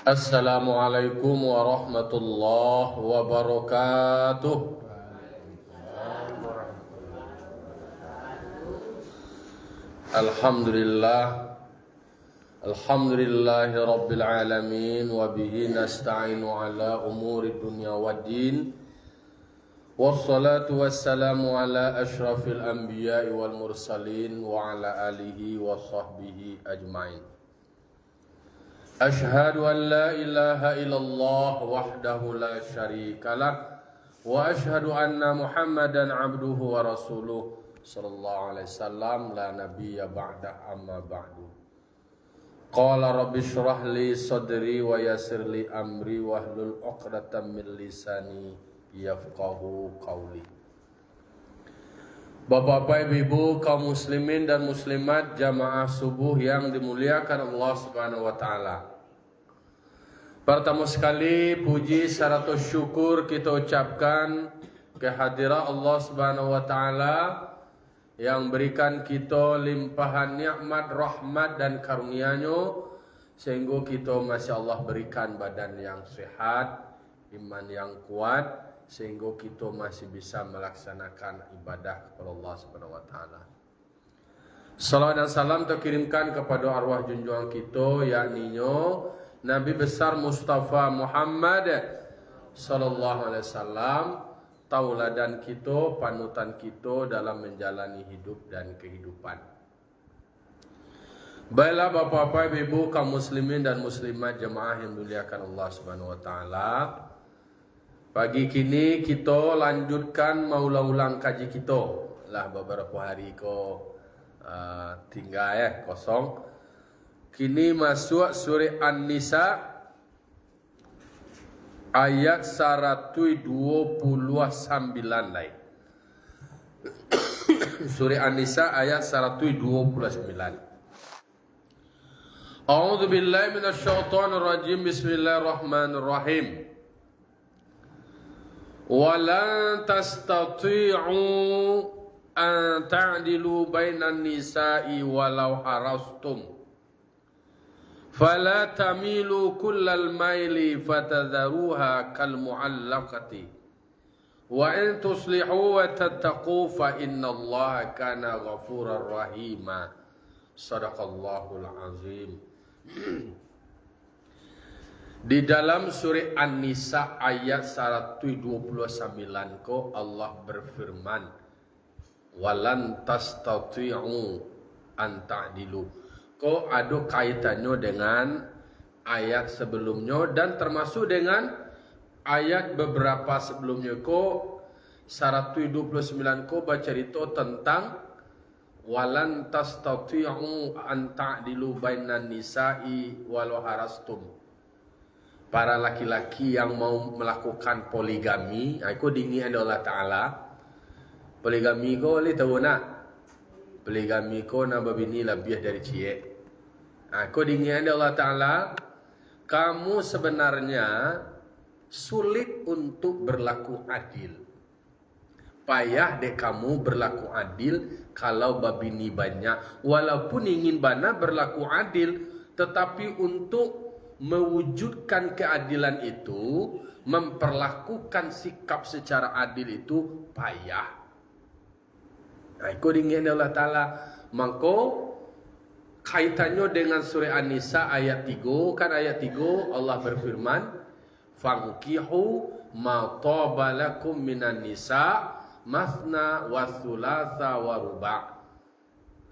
Assalamualaikum warahmatullahi wabarakatuh. Alhamdulillahi rabbil alamin wa bihi nasta'inu ala umuri dunya waddin. Wassalatu wassalamu ala ashrafil anbiya'i wal mursalin wa ala alihi wa sahbihi ajmain. Ashhadu an la ilaha illallah wahdahu la syarika lah wa ashhadu anna Muhammadan abduhu wa rasuluh sallallahu alaihi wasallam la nabiyya ba'da amma ba'du. Qala rabbi shrah li sadri wa yassir li amri wahlul 'uqdatam min lisani yafqahu qawli. Bapak-bapak, ibu-ibu, kaum muslimin dan muslimat jamaah subuh yang dimuliakan Allah Subhanahu wa taala. Pertama sekali puji serta syukur kita ucapkan kehadiran Allah Subhanahu wa taala yang berikan kita limpahan nikmat, rahmat dan karunia-Nya sehingga kita masya Allah berikan badan yang sehat, iman yang kuat, sehingga kita masih bisa melaksanakan ibadah kepada Allah Subhanahu wa taala. Salawat dan salam terkirimkan kepada arwah junjungan kita yakni Nabi besar Mustafa Muhammad sallallahu alaihi wasallam, tauladan kita, panutan kita dalam menjalani hidup dan kehidupan. Baiklah bapak-bapak, ibu, kaum muslimin dan muslimat jemaah yang dimuliakan Allah Subhanahu wa taala. Pagi kini kita lanjutkan ulang kaji kita. Lah beberapa hari tinggal kosong. Kini masuk surah An-Nisa ayat 129 lai. Surah An-Nisa ayat 129. A'udzu billahi minasyaitonir rajim. Bismillahirrahmanirrahim. Walan tastati'u an ta'dilu bainan nisa'i walau harastum fala tamilu kullal maili fatadharuha kal mu'allaqati wa in tuslihu wa tattaqu fa innallaha kana ghafurar rahima. Shadaqallahul azim. Di dalam surah An-Nisa ayat 129 Allah berfirman, walan tastati'u an ta'dilu. Ada kaitannya dengan ayat sebelumnya dan termasuk dengan ayat beberapa sebelumnya. 129 bercerita tentang walan tastati'u an ta'dilu bainan nisa'i walau harastum. Para laki-laki yang mau melakukan poligami, aku diingin Allah Ta'ala. Poligami ko boleh tahu nak? Poligami ko nak berbini lebih dari cie. Aku diingin Allah Ta'ala. Kamu sebenarnya sulit untuk berlaku adil. Payah dek kamu berlaku adil kalau berbini banyak. Walaupun ingin bana berlaku adil, tetapi untuk mewujudkan keadilan itu, memperlakukan sikap secara adil itu payah. Aku ingin Allah Ta'ala. Maka kaitannya dengan surah An-Nisa ayat 3. Kan ayat 3 Allah berfirman, fankihu ma taba lakum minan nisa masna wa thulatha wa ruba'.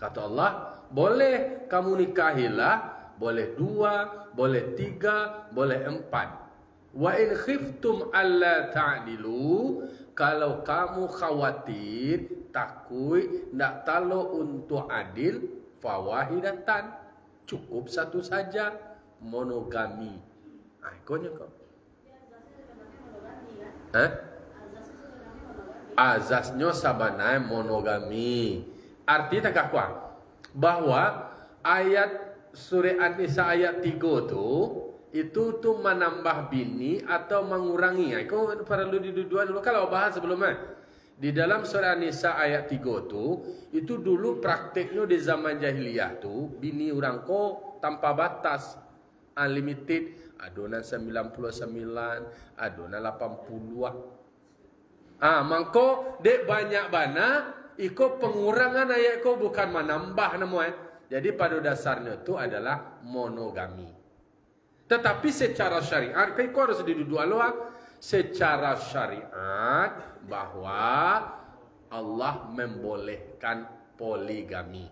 Kata Allah, boleh kamu nikahilah, boleh 2, boleh 3, boleh 4. Wa in khiftum alla ta'dilu, kalau kamu khawatir, takut, nak talo untuk adil, fawahidatan, cukup satu saja, monogami. Ikonnya kau. Azasnya sabanai monogami. Arti tak kuat bahwa ayat surah An-Nisa ayat 3 itu tuh menambah bini atau mengurangi. Kau perlu dua dulu kalau bahas sebelumnya. Di dalam surah An-Nisa ayat 3 itu dulu prakteknya di zaman jahiliyah tuh bini orang ko tanpa batas. unlimited, adonan 99, adonan 80. Mangko dek banyak bana, iko pengurangan ayat ko bukan menambah namun. Jadi pada dasarnya itu adalah monogami. Tetapi secara syariat, kau harus diduduk aloha. Secara syariat bahwa Allah membolehkan poligami.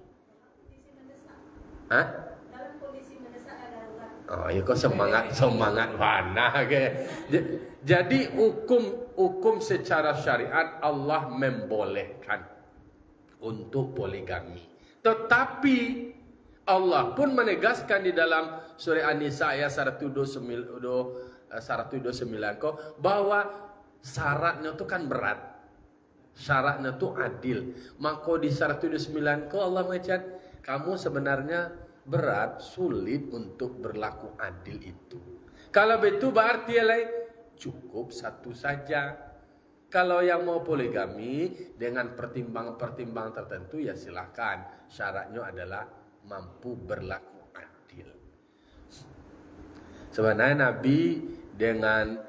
Dalam kondisi mendesak darurat. Oh, ya kok semangat mana ke? Jadi hukum secara syariat Allah membolehkan untuk poligami. Tetapi Allah pun menegaskan di dalam surah An-Nisa ayat 129 bahwa syaratnya itu kan berat. Syaratnya itu adil. Maka di 129 Allah mengatakan kamu sebenarnya berat, sulit untuk berlaku adil itu. Kalau begitu berarti cukup satu saja. Kalau yang mau poligami dengan pertimbangan-pertimbangan tertentu ya silakan. Syaratnya adalah mampu berlaku adil. Sebenarnya Nabi dengan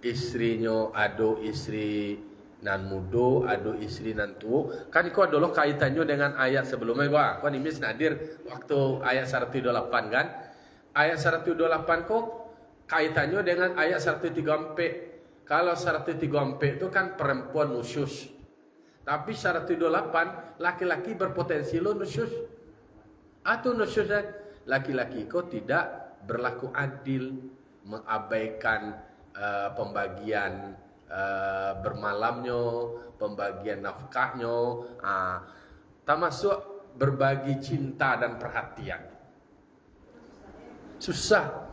istrinya ado istri nan mudo, ado istri nan tua. Kan itu adalah kaitannya dengan ayat sebelumnya gua. Kau nimis nadir waktu ayat 128 kan? Ayat 128 kok kaitannya dengan ayat 134. Kalau 134 itu kan perempuan nusyus. Tapi 128 laki-laki berpotensi lo nusyus. Atau nusyus laki-laki kok tidak berlaku adil, mengabaikan pembagian bermalamnya, pembagian nafkahnya, termasuk berbagi cinta dan perhatian. Susah.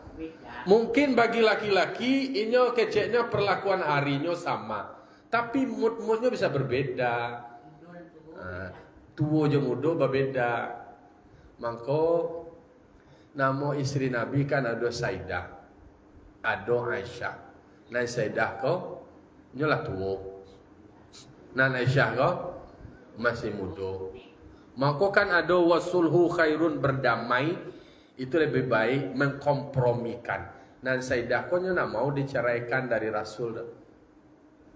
Mungkin bagi laki-laki ini keceknya perlakuan harinya sama, tapi mood-moodnya bisa berbeda. Tua je muda berbeda. Maka nama istri Nabi kan ada Saidah, ada Aisyah. Nan Saidah kau nyolah tua, nan Aisyah kau masih muda. Maka kan ada wasulhu khairun, berdamai itu lebih baik, mengkompromikan. Nan Saidah kau nyolah mau diceraikan dari Rasul.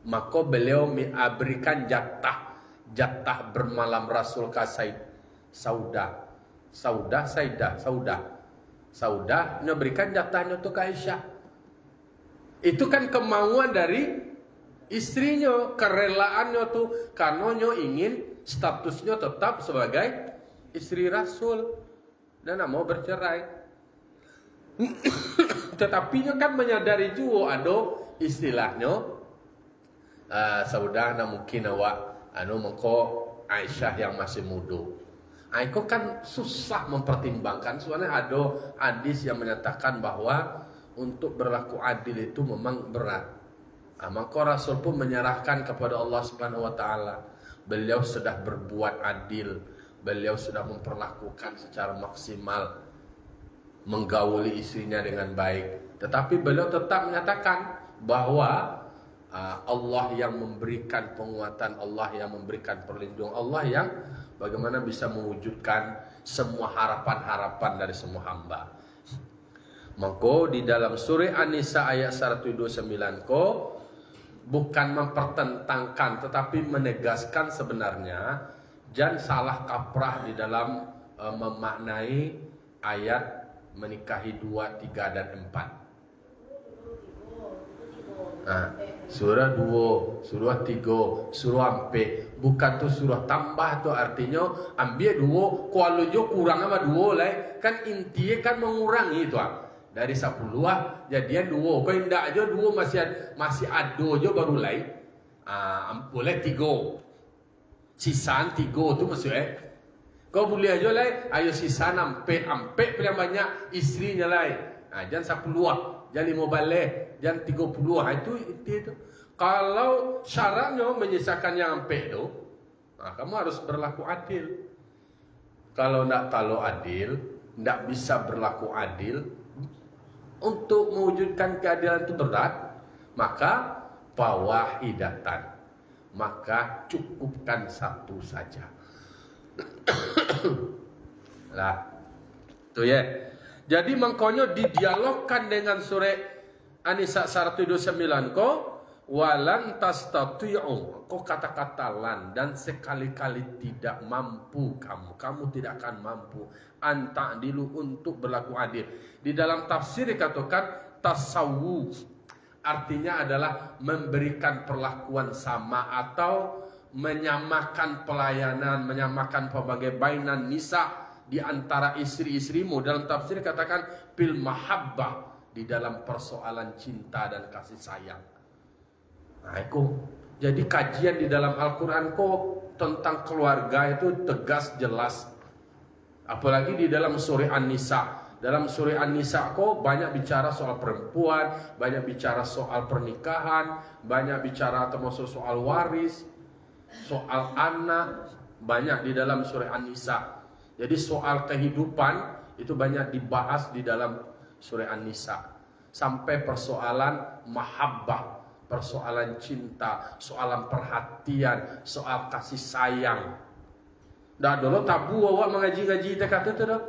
Maka beliau memberikan jatah bermalam Rasul ke Saudah memberikan jatahnya untuk Aisyah. Itu kan kemauan dari istrinya, kerelaannya tuh, karena ingin statusnya tetap sebagai istri Rasul dan mau bercerai. Tetapi kan menyadari juga ada istilahnya Saudah mungkin awak mengko Aisyah yang masih muda. Itu kan susah mempertimbangkan. Soalnya ada hadis yang menyatakan bahwa untuk berlaku adil itu memang berat. Maka Rasul pun menyerahkan kepada Allah Subhanahu Wa Taala. Beliau sudah berbuat adil, beliau sudah memperlakukan secara maksimal, menggauli istrinya dengan baik. Tetapi beliau tetap menyatakan bahwa Allah yang memberikan penguatan, Allah yang memberikan perlindungan, Allah yang bagaimana bisa mewujudkan semua harapan-harapan dari semua hamba. Maka di dalam surah An-Nisa ayat 129 bukan mempertentangkan tetapi menegaskan sebenarnya jangan salah kaprah di dalam memaknai ayat menikahi 2, 3 dan 4. Surah 2, surah 3, surah 4. Bukan tu surah tambah tu artinya ambil 2, kalau jo kurang sama 2 lah. Kan intinya kan mengurangi itu dari 10 jadian 2. Kau indak aja 2 masih ada jo baru lain. Boleh 3. Sisaan 3 tu maksudnya. Kau boleh aja lah, ayo sisaan ampe paling banyak istrinya lah. Jangan 10, jangan 5 balik, jangan 30. Itu. Kalau syaratnya menyisakan yang ampe itu, kamu harus berlaku adil. Kalau tidak terlalu adil, tidak bisa berlaku adil, untuk mewujudkan keadilan itu berat, maka fawahidatan, maka cukupkan satu saja. Lah, itu ya. Jadi mengkonyo didialogkan dengan surah An-Nisa 129 ko walan tastati'u, kau kata-kata lan, dan sekali-kali tidak mampu kamu tidak akan mampu anta'dilu, untuk berlaku adil. Di dalam tafsir dikatakan tasawwu, artinya adalah memberikan perlakuan sama atau menyamakan pelayanan, menyamakan pelbagai bainan nisa di antara istri-istrimu. Dalam tafsir dikatakan bil mahabbah, di dalam persoalan cinta dan kasih sayang. Nah, itu jadi kajian di dalam Al-Quran kok tentang keluarga itu tegas jelas. Apalagi di dalam surah An-Nisa. Dalam surah An-Nisa kok banyak bicara soal perempuan, banyak bicara soal pernikahan, banyak bicara termasuk soal waris, soal anak, banyak di dalam surah An-Nisa. Jadi soal kehidupan itu banyak dibahas di dalam surah An-Nisa. Sampai persoalan mahabbah, persoalan cinta, soalan perhatian, soal kasih sayang. Dah dulu tabu awak mengaji-ngaji kata itu dah.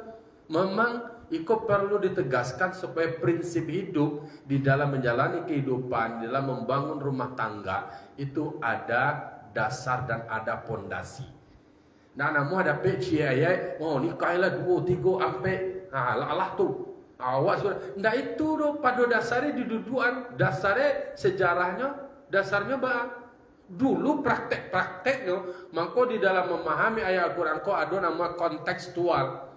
Memang ikut perlu ditegaskan supaya prinsip hidup di dalam menjalani kehidupan, di dalam membangun rumah tangga itu ada dasar dan ada pondasi. Nah, namun ada peci ayat, oh nikahlah 2, 3 sampai Allah tu. Awak sudah, ndak itu doh pada dasarnya didudukan, dasarnya sejarahnya, dasarnya bah. Dulu praktek-prakteknya, maka di dalam memahami ayat Al-Quran kok ada nama kontekstual.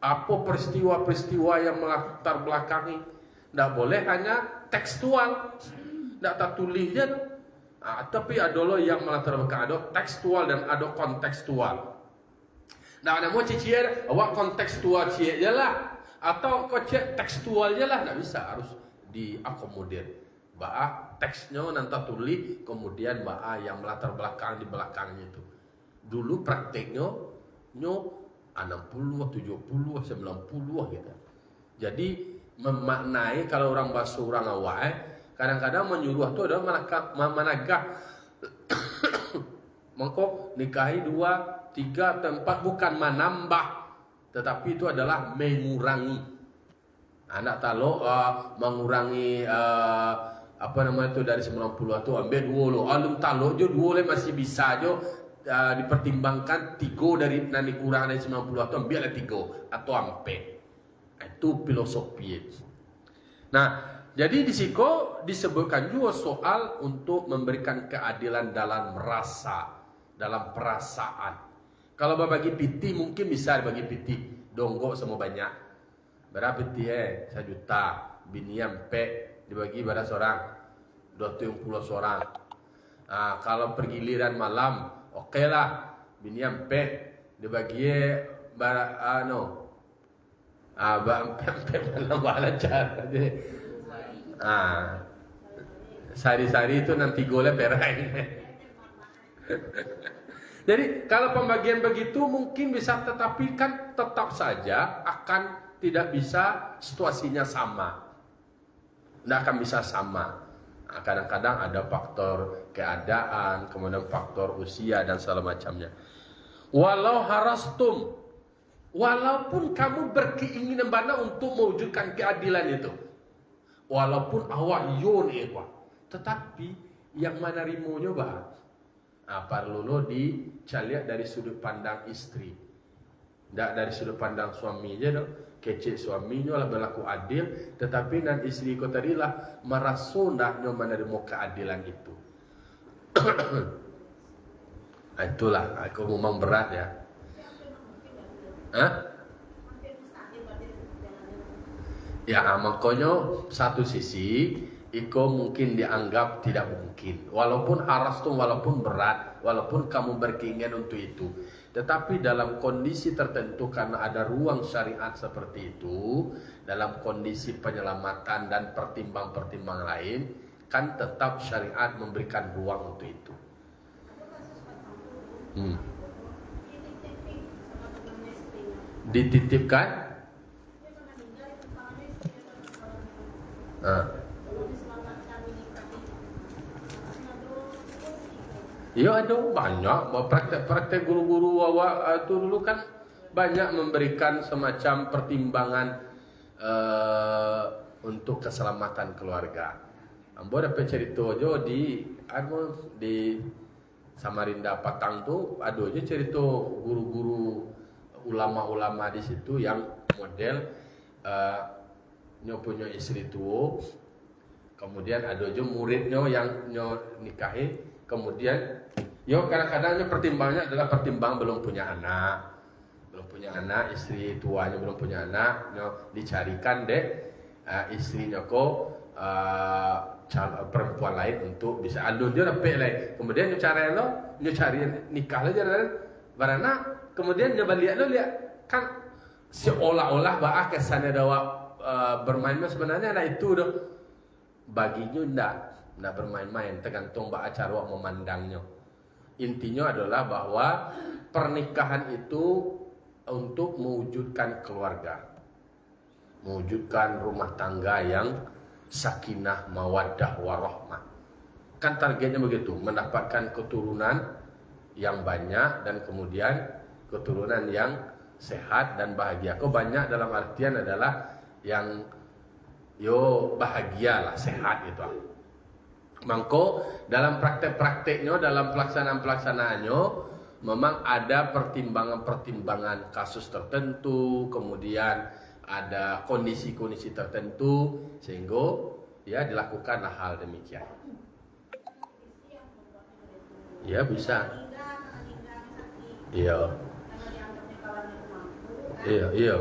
Apa peristiwa-peristiwa yang melatar belakangi, ndak boleh hanya tekstual, ndak tak tulisnya. Tapi ada lo yang melatar belakang, ada tekstual dan ada kontekstual. Nah, ada mau cicir, awak kontekstual cie je lah. Atau kau cek tekstualnya lah, nggak bisa, harus diakomodir. Ba'a teksnya nanti tulis, kemudian ba'a yang melatar belakang di belakangnya itu. Dulu prakteknya nyo 60, 70, 90 gitu. Jadi memaknai kalau orang bahasa orang awak kadang-kadang menyuruh tu ada managah. Mengko nikahi 2, 3, 4 bukan menambah, tetapi itu adalah mengurangi. Anak talo mengurangi apa namanya itu dari 90 itu ambil 2 lo. Alum talo jo 2 le masih bisa jo dipertimbangkan 3 dari nani kurang dari 90 itu ambil 3 atau ampe. Itu filosofi. Nah, jadi di siko disebutkan juga soal untuk memberikan keadilan dalam rasa, dalam perasaan. Kalau bagi piti mungkin bisa bagi piti donggo semua banyak. Berapa piti 1 juta, biniam pe dibagi pada seorang 20 seorang. Kalau pergiliran malam, oke lah, biniam pe dibagi malam cara. Sari-sari itu nanti golnya perai. Jadi kalau pembagian begitu mungkin bisa, tetapi kan tetap saja akan tidak bisa situasinya sama. Tidak akan bisa sama. Kadang-kadang ada faktor keadaan, kemudian faktor usia dan segala macamnya. Walau harastum, walaupun kamu berkeinginan bana untuk mewujudkan keadilan itu, walaupun awak yon tetapi yang mana rimonya bah. Perlu lo dicaliat dari sudut pandang istri, tidak dari sudut pandang suami aja dong. Kecil suaminya lah berlaku adil, tetapi nanti istri kau tadi lah merasa ndaknya menerima keadilan itu. Itulah aku memang berat ya. Ya, makanya satu sisi Iko mungkin dianggap tidak mungkin. Walaupun harastum, walaupun berat, walaupun kamu berkeinginan untuk itu. Tetapi dalam kondisi tertentu karena ada ruang syariat seperti itu, dalam kondisi penyelamatan dan pertimbang-pertimbang lain, kan tetap syariat memberikan ruang untuk itu. Dititipkan? Ya ada banyak praktek guru-guru awak itu dulu kan banyak memberikan semacam pertimbangan untuk keselamatan keluarga. Ambo dapat cerita aja di Samarinda Patang tuh ada aja cerita guru-guru ulama-ulama di situ yang model nyo punya istri tua, kemudian ada aja muridnya yang nyo nikahi, kemudian kadang-kadang pertimbangannya adalah pertimbang belum punya anak, istri tuanya belum punya anak, nyo dicarikan deh istrinya kok perempuan lain untuk bisa adu dia dapat lain. Kemudian nyo cari nikah aja barana, kemudian nyo balik lo lihat kan seolah-olah bah kesannya dawa bermain sebenarnya nah itu doh baginya ndak bermain-main, tergantung bah acara memandangnya. Intinya adalah bahwa pernikahan itu untuk mewujudkan keluarga, mewujudkan rumah tangga yang sakinah, mawaddah, warahmah. Kan targetnya begitu, mendapatkan keturunan yang banyak dan kemudian keturunan yang sehat dan bahagia. Kok banyak dalam artian adalah yang bahagia lah, sehat itu. Mangko dalam praktek-prakteknya, dalam pelaksanaan-pelaksanaannya memang ada pertimbangan-pertimbangan kasus tertentu, kemudian ada kondisi-kondisi tertentu sehingga dilakukanlah hal demikian. Ya bisa. Iya. Iya.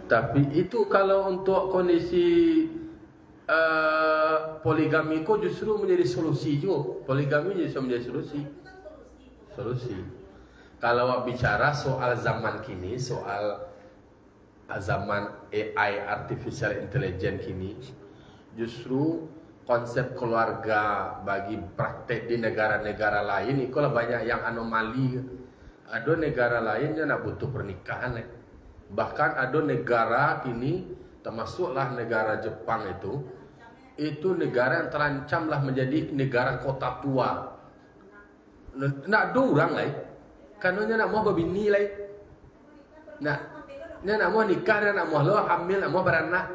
Tapi itu kalau untuk kondisi poligami kok justru menjadi solusi juga. Poligami bisa menjadi solusi. Kalau bicara soal zaman kini, soal zaman AI, artificial intelligence kini, justru konsep keluarga bagi praktek di negara-negara lain itu lah banyak yang anomali. Ada negara lainnya nak butuh pernikahan. Bahkan ada negara kini, termasuklah negara Jepang itu negara yang terancam lah menjadi negara kota tua. Nak ada orang lain. Karena nak mau berbini lain. Nak mau nikah, nak mau lo hamil, nak mau beranak.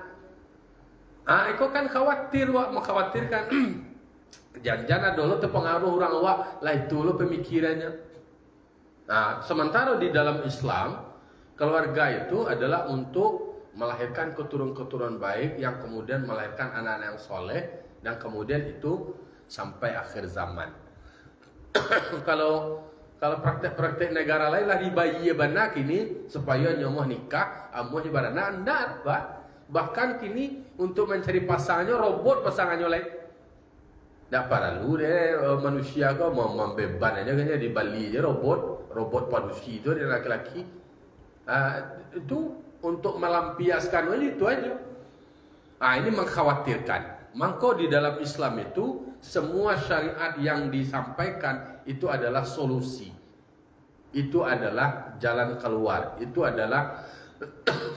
Itu kan khawatir, mengkhawatirkan. Jangan dulu terpengaruh orang awak, lah itu lo pemikirannya. Sementara di dalam Islam, keluarga itu adalah untuk melahirkan keturunan-keturunan baik yang kemudian melahirkan anak-anak yang soleh dan kemudian itu sampai akhir zaman. Kalau praktek-praktek negara lain lah dibayi benar kini supaya nyomoh nikah, amoh ibaratnya anda, bahkan kini untuk mencari pasangannya robot pasangannya lain. Tak perlu deh manusia kau mau membeban aja kayaknya di Bali aja robot padusi itu dia laki-laki. Itu untuk melampiaskan itu aja. Ini mengkhawatirkan. Maka di dalam Islam itu semua syariat yang disampaikan itu adalah solusi. Itu adalah jalan keluar. Itu adalah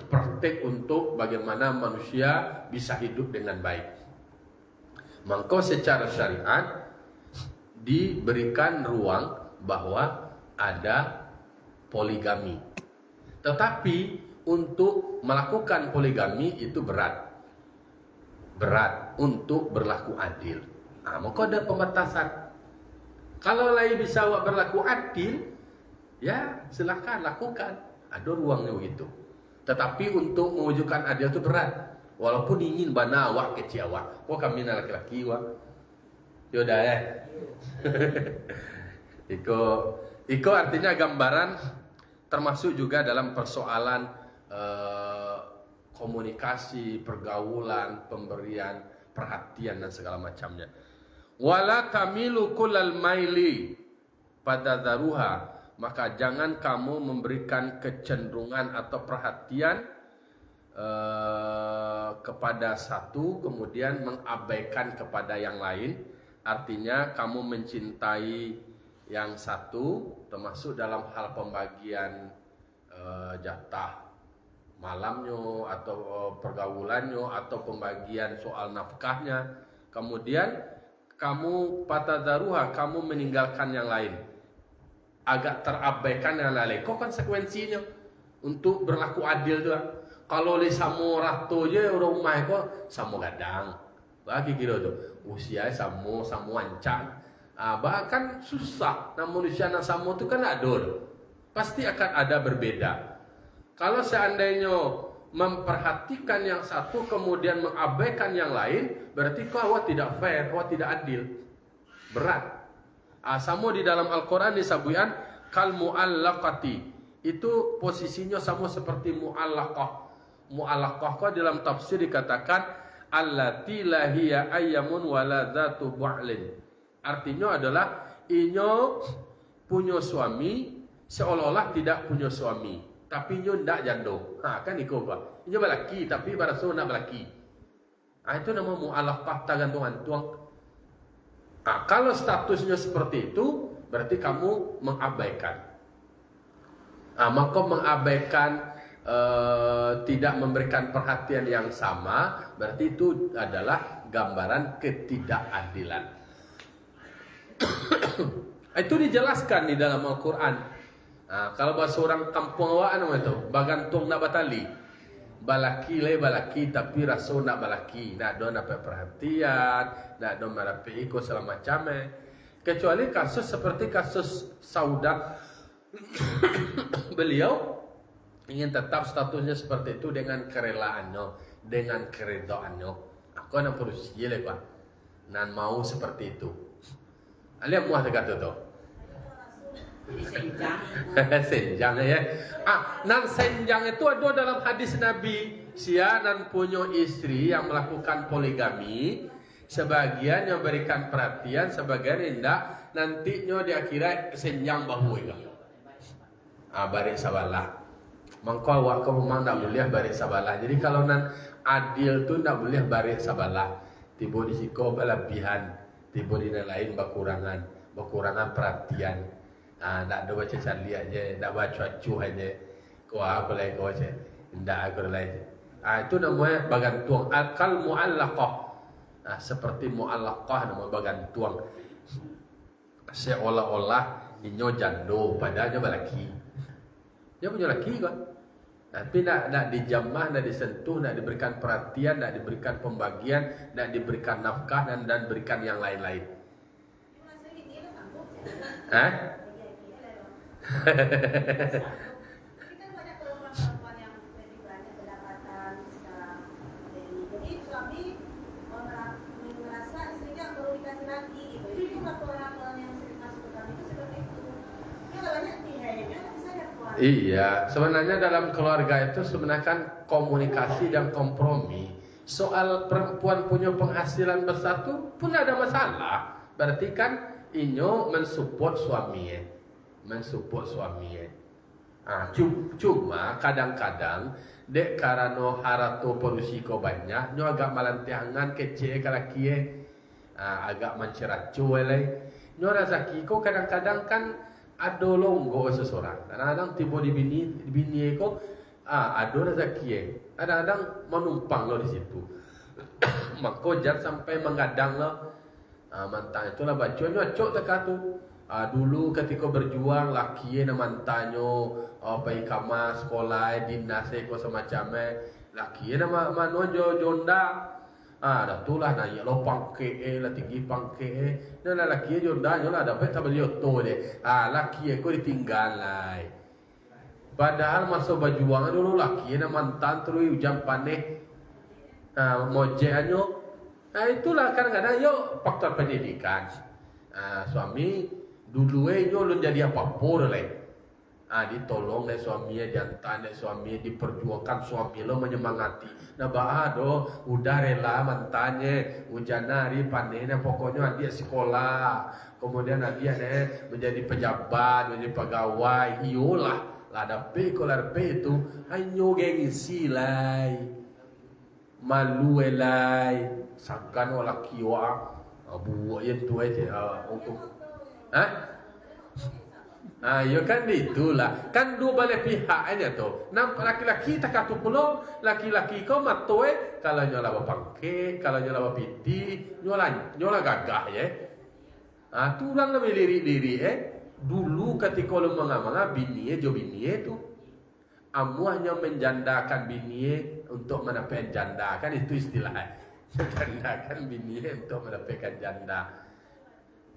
praktek untuk bagaimana manusia bisa hidup dengan baik. Maka secara syariat diberikan ruang bahwa ada poligami. Tetapi untuk melakukan poligami itu berat untuk berlaku adil. Maka ada pembatasan. Kalau lain bisa berlaku adil, ya silakan lakukan. Ada ruangnya begitu. Tetapi untuk mewujudkan adil itu berat. Walaupun ingin bana awak kecil awak. Kok kami laki-laki awak. Yaudah ya. Iko artinya gambaran termasuk juga dalam persoalan komunikasi, pergaulan, pemberian perhatian dan segala macamnya. Wala tamilu kullal maili pada daruha, maka jangan kamu memberikan kecenderungan atau perhatian kepada satu kemudian mengabaikan kepada yang lain. Artinya kamu mencintai yang satu termasuk dalam hal pembagian jatah malamnya atau pergaulannya atau pembagian soal nafkahnya. Kemudian kamu patadaruha, kamu meninggalkan yang lain. agak terabaikan dan lain-lain. Kok konsekuensinya untuk berlaku adil tu? Kalau li samo rato je orang rumah ko samo gadang. Bagi kira tu usia samo ancang. Bahkan susah. Nah manusia yang samo tu kan adol. Pasti akan ada berbeda. Kalau seandainya memperhatikan yang satu kemudian mengabaikan yang lain, berarti kau awak tidak fair, awak tidak adil. Berat. Sama di dalam Al-Quran disebutkan kal mu'allaqati. Itu posisinya sama seperti mu'allaqah. Mu'allaqah kau dalam tafsir dikatakan allati lahiya ayyamun waladatu bu'lin. Artinya adalah inyo punya suami seolah-olah tidak punya suami, tapi inyo ndak jando. Kan iko ba. Inyo balaki tapi baraso nak balaki. Itu nama mu'allaqah tagantung-antung. Kalau statusnya seperti itu, berarti kamu mengabaikan. Maka mengabaikan tidak memberikan perhatian yang sama, berarti itu adalah gambaran ketidakadilan. Itu dijelaskan di dalam Al-Quran. Kalau bahasa orang kampung awak nama itu, bagantung nak batali. Balaki tapi rasul nak balaki, nak do dapat perhatian, nak do merapi ikut segala macam. Kecuali kasus seperti kasus Saudat, beliau ingin tetap statusnya seperti itu dengan kerelaannya, dengan keredaannya. Aku nak berusia lepas, nan mau seperti itu. Alia muah dekat tu. Senjang ya. Nan senjang itu ada dalam hadis Nabi. Sia nan punya istri yang melakukan poligami, sebagian yang berikan perhatian, sebagian tidak. Nantinya di akhirat senjang bahu itu. Barik sabalah. Mangkau awak kau memang tak boleh barik sabalah. Jadi kalau nan adil tu tak boleh barik sabalah. Tiba di siko berlebihan, tiba di lain berkurangan perhatian. Tak ada baca cari aja, tak baca acuh aja. Kau apa lagi kau aja, tidak aku lagi. Itu namanya bagantuang. Kal mu'allaqah. Seperti mu'allaqah nama bagantuang. Seolah-olah inyo jando, padahal balaki. Dia punya laki kan. Tapi nak dijamah, nak disentuh, nak diberikan perhatian, nak diberikan pembagian, nak diberikan nafkah dan diberikan yang lain-lain. Kita banyak perempuan yang lebih banyak pendapatan sekarang. Jadi suami merasa istrinya perlu dikasih lagi gitu. Itu laporan yang sering masuk ke kami itu seperti itu. Dia banyak tihainya tapi saya kuat. Iya, sebenarnya dalam keluarga itu sebenarnya kan komunikasi dan kompromi. Soal perempuan punya penghasilan besar itu pun ada masalah. Berarti kan inyo mensupport suami. Cuma kadang-kadang dek karena harato porusiko banyak, nyo agak malantiangan kece kalakie, agak menceracu elai. Nyo rezeki ko kadang-kadang kan ada longgo seseorang. Kadang-kadang tiba di bini ko, ada rezeki. Kadang-kadang menumpang lo di situ. Maka jangan sampai menggadang lo. Mantan itulah bacanya cok dekat tu. Dulu ketika berjuang laki na mantanyo pai kama sekolah dinas ko semacamnya laki na manojo jonda datulah na lo pangke la tinggi pangke na laki jonda nyo la dapat tabelio to de laki ko ditinggal lai padahal masa berjuang dulu laki na mantan terus ujang paneh moje anyo itulah kadang-kadang yo faktor pendidikan suami dulu nyo jadi apa-apa le. Ditolong le suaminya, diantar le suaminya, diperjuangkan suami lo menyemangati. Nah do udah rela mantannya, hujan hari panennya pokoknya dia sekolah. Kemudian dia menjadi pejabat, menjadi pegawai. Iyalah, lada pe kolar pe itu hanya gengsi lai. Malu lai, sakan olah kiwa. Buat yang tu aja untuk ya kan itulah. Kan dua belah pihak aja tu. Nampak laki-laki tak katu pulau, laki-laki kau matoe kalau nyola bapangke, kalau nyola bapiti, nyola gagah ya. Tu orang lebih lirik-lirik Dulu ketika lu manga-manga bini itu amu hanya menjandakan bini untuk mendapatkan janda, kan itu istilahnya. Menjandakan bini untuk mendapatkan janda.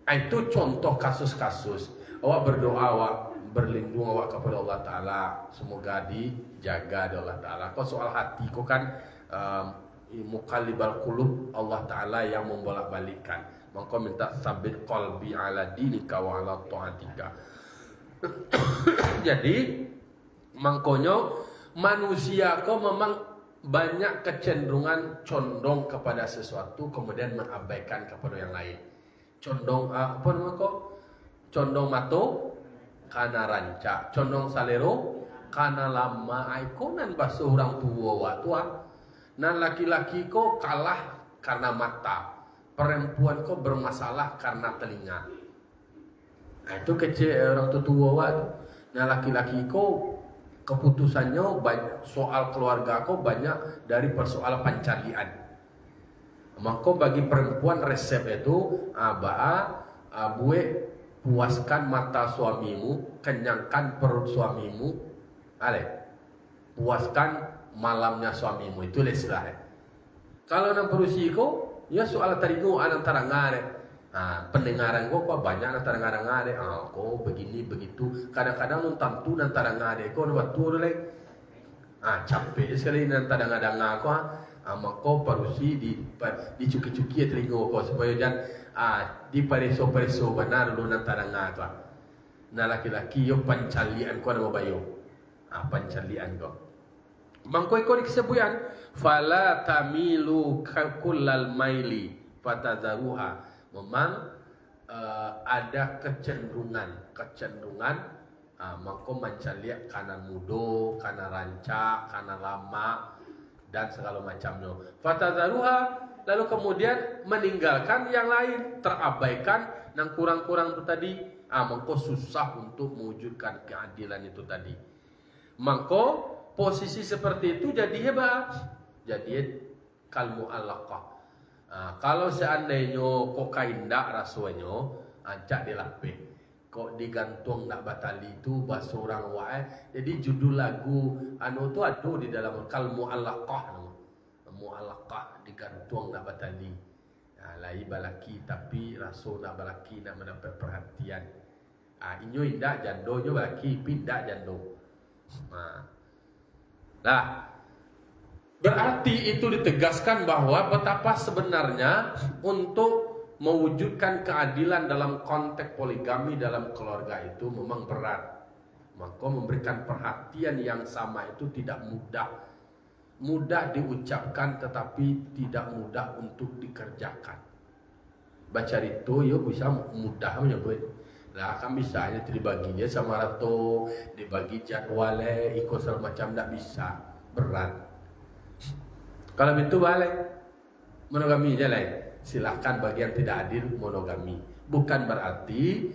Itu contoh kasus-kasus. Awak berdoa, awak berlindung awak kepada Allah Ta'ala, semoga dijaga oleh Allah Ta'ala. Kau soal hati, kau kan muqallibal qulub, Allah Ta'ala yang membolak-balikkan. Maka minta sabit qalbi ala dinika wa ala ta'atika. Jadi mangkonyo manusia kau memang banyak kecenderungan condong kepada sesuatu kemudian mengabaikan kepada yang lain. Condong apa nama kau? Condong mato karena rancak, condong salero karena lama ikonan bahasa orang tua tua. Nan laki-laki kau kalah karena mata, perempuan kau bermasalah karena telinga. Nah itu kecil orang tua waktu. Nah laki-laki kau keputusannya banyak, soal keluarga kau banyak dari persoalan pencarian. Maka bagi perempuan resep itu bue puaskan mata suamimu, kenyangkan perut suamimu, puaskan malamnya suamimu, itu istilah. Kalau nang perusiko, ya soal tariku antara ngare. Pendengaran kok banyak antara ngare. Kok begini begitu. Kadang-kadang nonton tu antara ngare. Kok betul lagi. Capek sekali antara ngadang aku. Maka parusi dicuki-cuki telinga kok supaya jangan dipareso-pareso benar lu antara ngatu. Nah laki-laki yo pancalian ko na mabayo. Pancalian ko. Mangkoy ko dikesebuyan fala tamilu kullal maili fatadharuha. Memang ada kecenderungan mangko mencaliak kanan mudo, kanan rancak, kanan lama dan segala macamnya. Fatadharuha, lalu kemudian meninggalkan yang lain, terabaikan yang kurang-kurang itu tadi. Mangko susah untuk mewujudkan keadilan itu tadi. Mangko posisi seperti itu jadi hebat, jadi kalmu alaqah. Kalau seandainya kok kaindak rasanya, ajak dilapih. Kok digantung nak batali itu bahasa orang wae. Jadi judul lagu tu ada di dalam kalmu alaqah. Mu'alaqah digantung nak batali. Lai balaki tapi rasul nak balaki nak mendapat perhatian. Inyo indak jando nyo balaki pindak jando. Berarti itu ditegaskan bahwa betapa sebenarnya untuk mewujudkan keadilan dalam konteks poligami dalam keluarga itu memang berat. Maka memberikan perhatian yang sama itu tidak mudah. Mudah diucapkan tetapi tidak mudah untuk dikerjakan. Baca itu ya bisa mudah menyebut. Nah kan bisa hanya dibaginya sama rato, dibagi jadwalnya, ikut segala macam tidak bisa, berat. Kalau itu balik monogami aja lah. Silakan bagi yang tidak adil monogami. Bukan berarti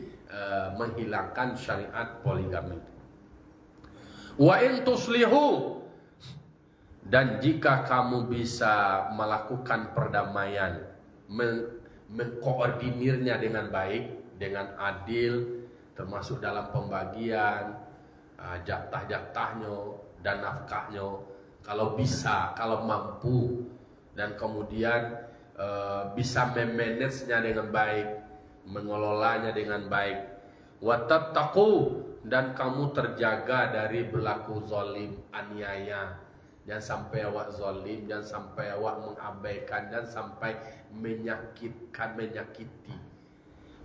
menghilangkan syariat poligami. Wa in tuslihu, dan jika kamu bisa melakukan perdamaian, mengkoordinirnya dengan baik, dengan adil, termasuk dalam pembagian jatah-jatahnya dan nafkahnya. Kalau bisa, kalau mampu, dan kemudian bisa memanagenya dengan baik, mengelolanya dengan baik. Wattattaqu, dan kamu terjaga dari berlaku zalim, aniaya. Jangan sampai awak zalim, jangan sampai awak mengabaikan, dan sampai menyakiti.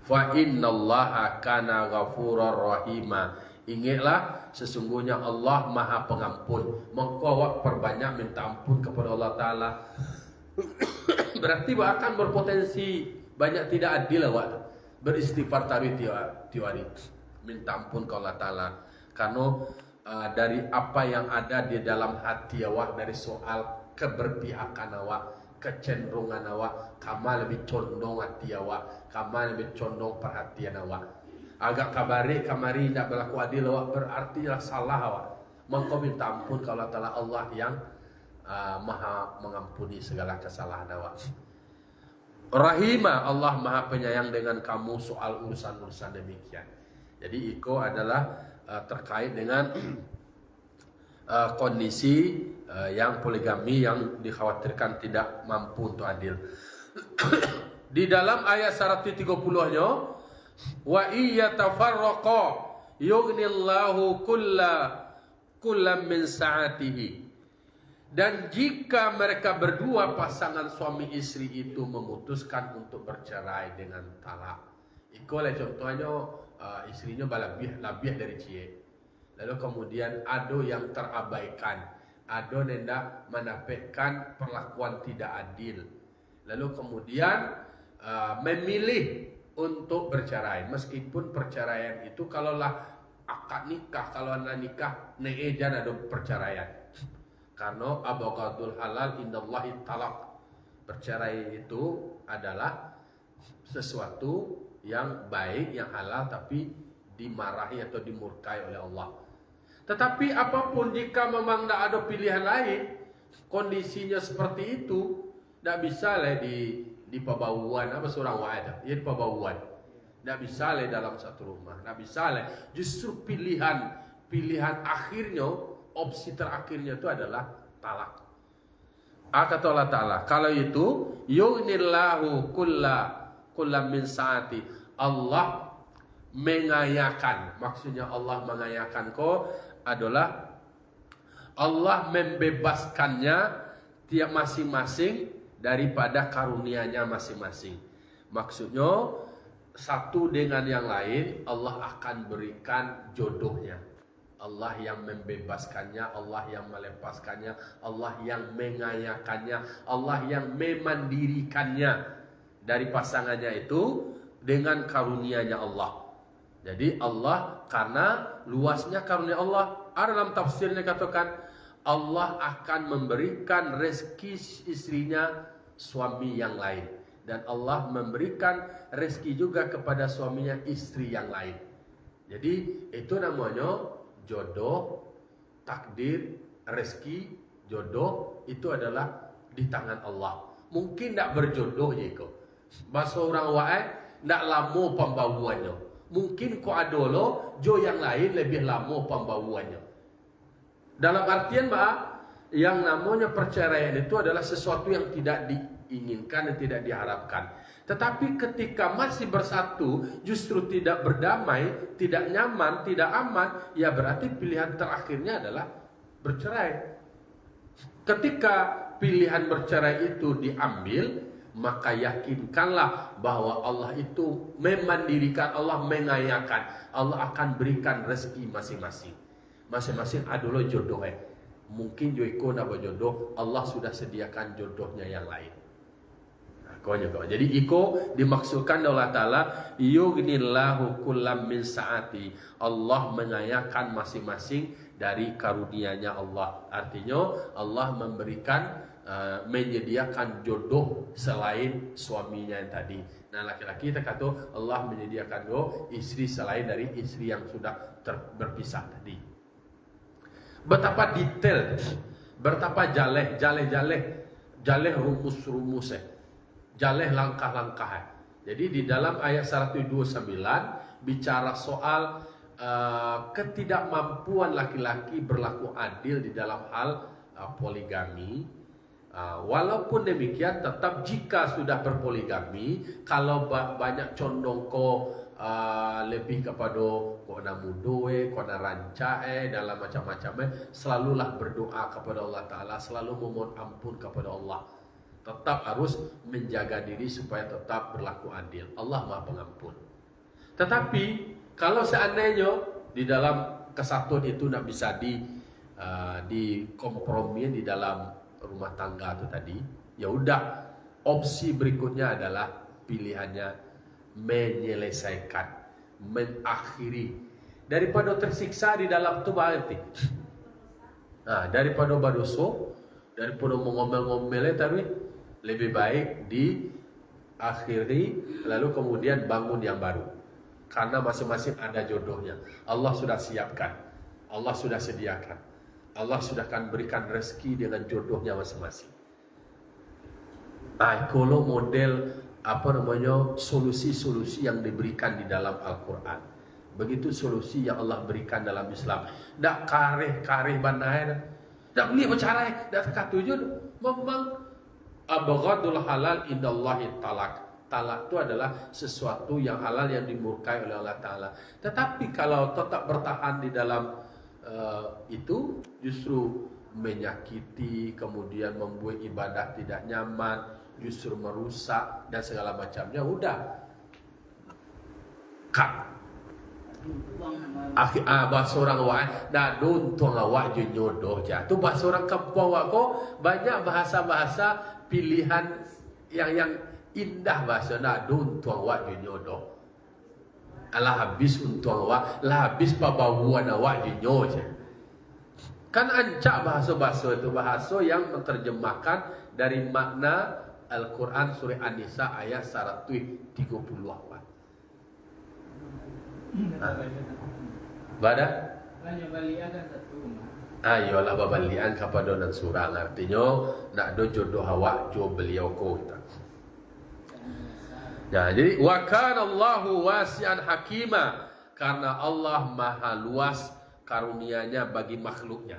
Fa innallaha kana ghafurar rahima. Ingatlah sesungguhnya Allah Maha Pengampun. Maka awak perbanyak minta ampun kepada Allah Ta'ala. Berarti akan berpotensi banyak tidak adil awak. Beristighfar tiap hari. Minta ampun kepada Allah Ta'ala. Karena dari apa yang ada di dalam hati awak, dari soal keberpihakan awak, kecenderungan awak, kama lebih condong hati awak, kama lebih condong perhatian awak. Agak kabari kamari tidak berlaku adil awak, berarti salah awak. Maka minta ampun kalau Allah yang maha mengampuni segala kesalahan awak. Rahimah, Allah maha penyayang dengan kamu soal urusan-urusan demikian. Jadi iko adalah terkait dengan kondisi yang poligami yang dikhawatirkan tidak mampu untuk adil. Di dalam ayat 130-nya, wa iyyatafarraqa yughnillahu kullam min sa'atihi. Dan jika mereka berdua pasangan suami istri itu memutuskan untuk bercerai dengan talak, ikulah contohnya istrinya lebih dari cie. Lalu kemudian ada yang terabaikan, ada hendak menampilkan perlakuan tidak adil. Lalu kemudian memilih untuk bercerai, meskipun perceraian itu kalaulah akad nikah, kalau anak nikah neejan ada perceraian. Karena abghadul halal indallahi talaq. Bercerai itu adalah sesuatu yang baik, yang halal, tapi dimarahi atau dimurkai oleh Allah. Tetapi apapun jika memang tidak ada pilihan lain, kondisinya seperti itu, tidak bisa lah di pabauan apa seorang wadah, ya di pabauan. Tidak bisa lah dalam satu rumah, tidak bisa lah. Justru pilihan akhirnya, opsi terakhirnya itu adalah talak. Kata Allah Ta'ala, kalau itu yughnillahu kullam min sa'ati. Allah mengayakan, maksudnya Allah mengayakan kau adalah Allah membebaskannya tiap masing-masing daripada karunia-Nya masing-masing. Maksudnya satu dengan yang lain Allah akan berikan jodohnya. Allah yang membebaskannya, Allah yang melepaskannya, Allah yang mengayakannya, Allah yang memandirikannya dari pasangannya itu dengan karunia-Nya Allah. Jadi Allah, karena luasnya karunia Allah, ada dalam tafsirnya katakan Allah akan memberikan rezeki istrinya suami yang lain, dan Allah memberikan rezeki juga kepada suaminya istri yang lain. Jadi itu namanya jodoh, takdir, rezeki, jodoh itu adalah di tangan Allah. Mungkin tidak berjodoh ya kok. Bahasa orang wae tidak lama pembawuannya. Mungkin kok ada lo jo yang lain lebih lama pembawuannya. Dalam artian yang namanya perceraian itu adalah sesuatu yang tidak diinginkan dan tidak diharapkan. Tetapi ketika masih bersatu justru tidak berdamai, tidak nyaman, tidak aman, ya berarti pilihan terakhirnya adalah bercerai. Ketika pilihan bercerai itu diambil, maka yakinkanlah bahwa Allah itu memandirikan, Allah mengayakan, Allah akan berikan rezeki masing-masing. Masing-masing adalah jodohnya. Mungkin joiko nak berjodoh, Allah sudah sediakan jodohnya yang lain. Jadi iko dimaksudkan Allah Ta'ala yughnillahu kullam min sa'ati. Allah mengayakan masing-masing dari karunia-Nya Allah. Artinya Allah memberikan menyediakan jodoh selain suaminya yang tadi. Nah laki-laki kita kata Allah menyediakan istri selain dari istri yang sudah berpisah tadi. Betapa detail, betapa jaleh rumus-rumusnya, jaleh langkah-langkah. Jadi di dalam ayat 129 bicara soal ketidakmampuan laki-laki berlaku adil di dalam hal poligami. Walaupun demikian tetap jika sudah berpoligami, kalau banyak condong lebih kepada kona mudoe, kona rancae, dalam macam-macamnya, selalulah berdoa kepada Allah Ta'ala, selalu memohon ampun kepada Allah. Tetap harus menjaga diri supaya tetap berlaku adil. Allah Maha Pengampun. Tetapi kalau seandainya di dalam kesatuan itu tidak bisa dikompromi di dalam rumah tangga itu tadi, ya udah, opsi berikutnya adalah pilihannya menyelesaikan, mengakhiri, daripada tersiksa di dalam tubuh hati. Daripada badoso, daripada mengomel-ngomel tapi lebih baik diakhiri lalu kemudian bangun yang baru, karena masing-masing ada jodohnya. Allah sudah siapkan, Allah sudah sediakan, Allah sudah akan berikan rezeki dengan jodohnya masing-masing. Kalau model solusi-solusi yang diberikan di dalam Al-Quran Begitu solusi yang Allah berikan dalam Islam. Dak kareh banai, dak beli bercerai, dak setuju. Memang abghadul halal indallahi talak. Talak itu adalah sesuatu yang halal yang dimurkai oleh Allah Ta'ala. Tetapi kalau tetap bertahan di dalam itu, justru menyakiti, kemudian membuat ibadah tidak nyaman, justru merusak dan segala macamnya. Udah cut. Bahasa orang wak dah duntung awak jodoh jatuh. Bahasa orang kampung awak ko banyak bahasa-bahasa pilihan yang indah. Bahasa dah duntung awak jodoh. Alah habis untung awak, lah habis pabawan awak jodoh. Kan ancak bahasa-bahasa itu bahasa yang menerjemahkan dari makna Al-Quran surah An-Nisa ayat 130 awal. Bada? Ayolah babalian kapadonan surang, artinya nak do jodoh awak jo beliau ko kita. Nah, jadi wa kana Allahu wasi'an hakima, karena Allah maha luas karunia-Nya bagi makhluknya.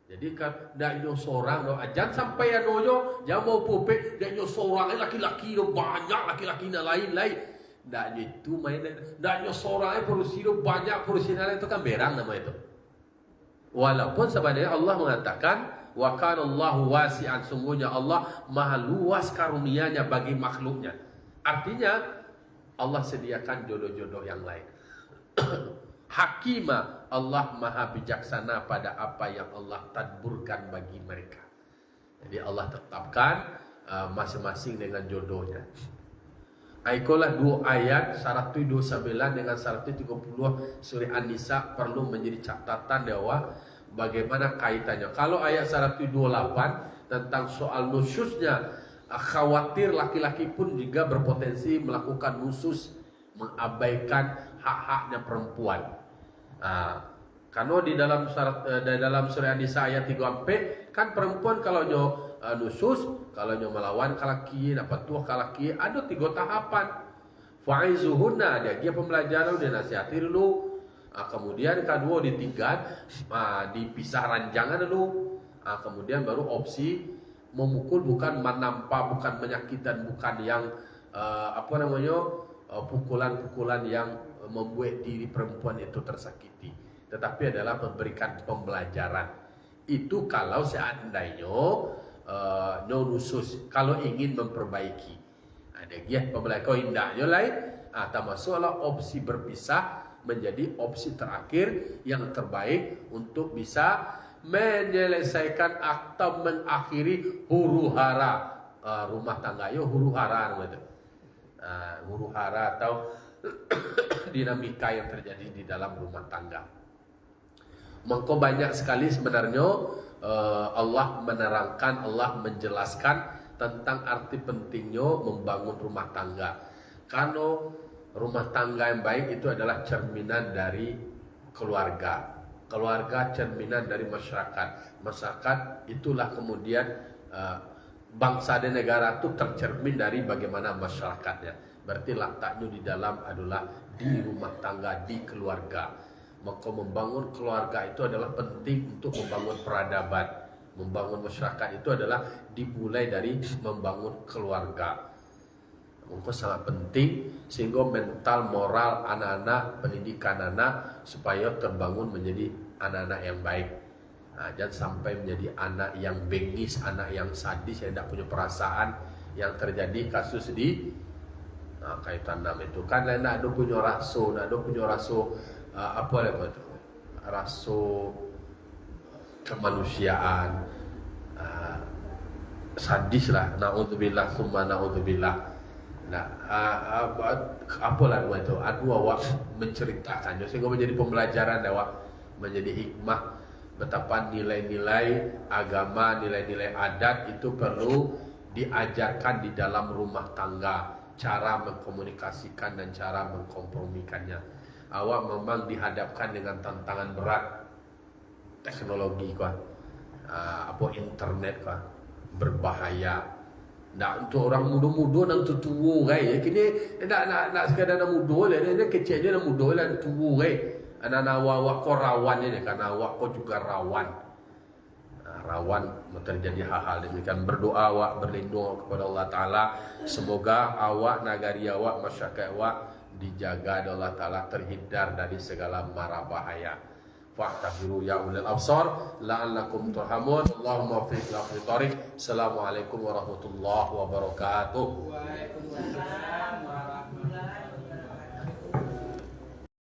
Jadi kan dak nyo seorang do ajan sampai anoyo jamo popek dak nyo seorang laki-laki do banyak laki-laki lain-lain. Dak nyo itu main dak nyo seorang produksi do banyak produksi itu kan berang nama itu. Walaupun sebenarnya Allah mengatakan wa kana Allahu wasi'an, sungguhnya Allah maha luas karunia-Nya bagi makhluknya. Artinya Allah sediakan jodoh-jodoh yang lain. Hakimah, Allah maha bijaksana pada apa yang Allah tadburkan bagi mereka. Jadi Allah tetapkan masing-masing dengan jodohnya. Aikolah dua ayat 129 dengan 130 surah An-Nisa perlu menjadi catatan bahwa bagaimana kaitannya. Kalau ayat 128 tentang soal nusyusnya, khawatir laki-laki pun juga berpotensi melakukan nusus, mengabaikan hak-haknya perempuan. Karena di dalam surah An-Nisa ayat 3 kan perempuan kalau nyo nusus, kalau nyo melawan kalaki, dapat tuah kalaki, ada 3 tahapan. Fa'izuhunna, dia pembelajaran, dia nasihati dulu. Kemudian kedua ditinggal, dipisah ranjangan dulu. Kemudian baru opsi memukul, bukan menampak, bukan menyakitkan, bukan yang pukulan-pukulan yang membuat diri perempuan itu tersakiti, tetapi adalah memberikan pembelajaran. Itu kalau seandainya no nusus, kalau ingin memperbaiki. Ada dia pembelajaran kau indahnya lain, termasuklah opsi berpisah menjadi opsi terakhir yang terbaik untuk bisa menyelesaikan atau mengakhiri huru-hara rumah tangga. Yo huru-hara gitu. Huru-hara atau dinamika yang terjadi di dalam rumah tangga. Maka banyak sekali sebenarnya Allah menerangkan, Allah menjelaskan tentang arti pentingnya membangun rumah tangga. Karena rumah tangga yang baik itu adalah cerminan dari keluarga. Keluarga cerminan dari masyarakat. Masyarakat itulah kemudian bangsa dan negara itu tercermin dari bagaimana masyarakatnya. Berarti letaknya di dalam adalah di rumah tangga, di keluarga. Maka membangun keluarga itu adalah penting untuk membangun peradaban. Membangun masyarakat itu adalah dimulai dari membangun keluarga. Maka sangat penting sehingga mental, moral anak-anak, pendidikan anak supaya terbangun menjadi anak-anak yang baik. Jangan sampai menjadi anak yang bengis, anak yang sadis, yang tidak punya perasaan, yang terjadi kasus di kaitan nama itu kan nak ada punya raso, apa nama itu, raso kemanusiaan, sadis lah, naudzubillah summa naudzubillah. Nah, apalah nama itu, awak menceritakannya sehingga menjadi pembelajaran, awak menjadi hikmah betapa nilai-nilai agama, nilai-nilai adat itu perlu diajarkan di dalam rumah tangga. Cara mengkomunikasikan dan cara mengkompromikannya. Awak memang dihadapkan dengan tantangan berat, teknologi internet berbahaya. Nak untuk orang muda-muda nang tua kai. Kini nak sekadar nak muda lah. Dia kecil dia nak muda lah tua kai. Anak-anak awak kau rawan ni karena awak kau juga rawan. Rawan terjadi hal-hal demikian. Berdoa awak berlindung kepada Allah Ta'ala. Semoga awak, nagari awak, masyarakat awak dijaga oleh Allah Ta'ala, terhindar dari segala mara bahaya. Fa'tabiru ya ulil absar la'allakum turhamun. Allahumma fiq laqri tariq. Assalamualaikum warahmatullahi wabarakatuh. Waalaikumsalam warahmatullahi